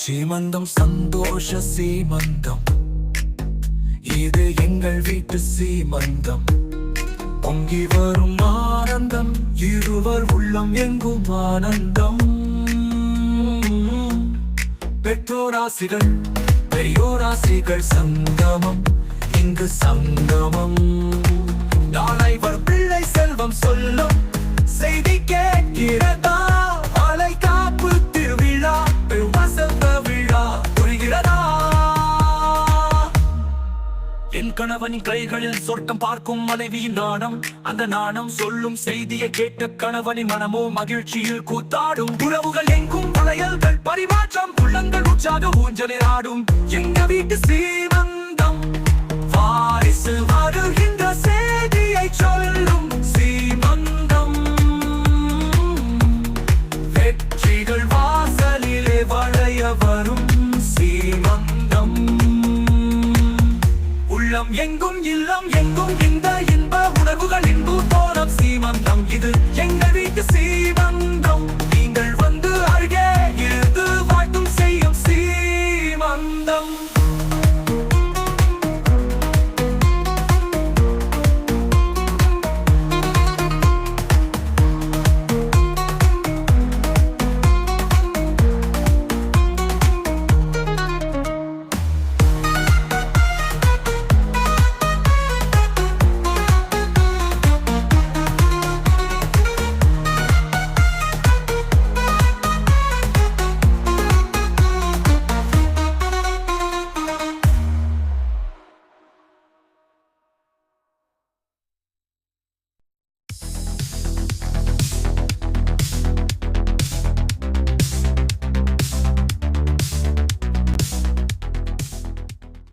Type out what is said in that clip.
சீமந்தம் சந்தோஷ சீமந்தம், இது எங்கள் வீட்டு சீமந்தம். பொங்கி வரும் ஆனந்தம், இருவர் உள்ளம் எங்கும் ஆனந்தம். பெற்றோராசிகள் பெரியோராசிகள் சங்கமம், இங்கு சங்கமம். நாளைவர் பிள்ளை செல்வம் சொல்லும் செய்தி கேட்கிறதா? அலை காப்பு திருவிழா, வசந்த விழா புரிகிறதா? என் கணவனின் கைகளில் சொர்க்கம் பார்க்கும் மனைவியின் நாணம், அந்த நாணம் சொல்லும் செய்தியை கேட்ட கணவனின் மனமோ மகிழ்ச்சியில் கூத்தாடும். உறவுகள் எங்கும் வளையல்கள் பரிமாற்றம், உள்ளங்கள் உற்சாக ஊஞ்சலில் ஆடும். எங்க வீட்டு சீமந்தம் வாரிசு வருகின்ற செய்தியை சொல்லும் சீமந்தம். வெற்றிகள் வாசலிலே வளைய வரும் சீமந்தம். உள்ளம் எங்கும்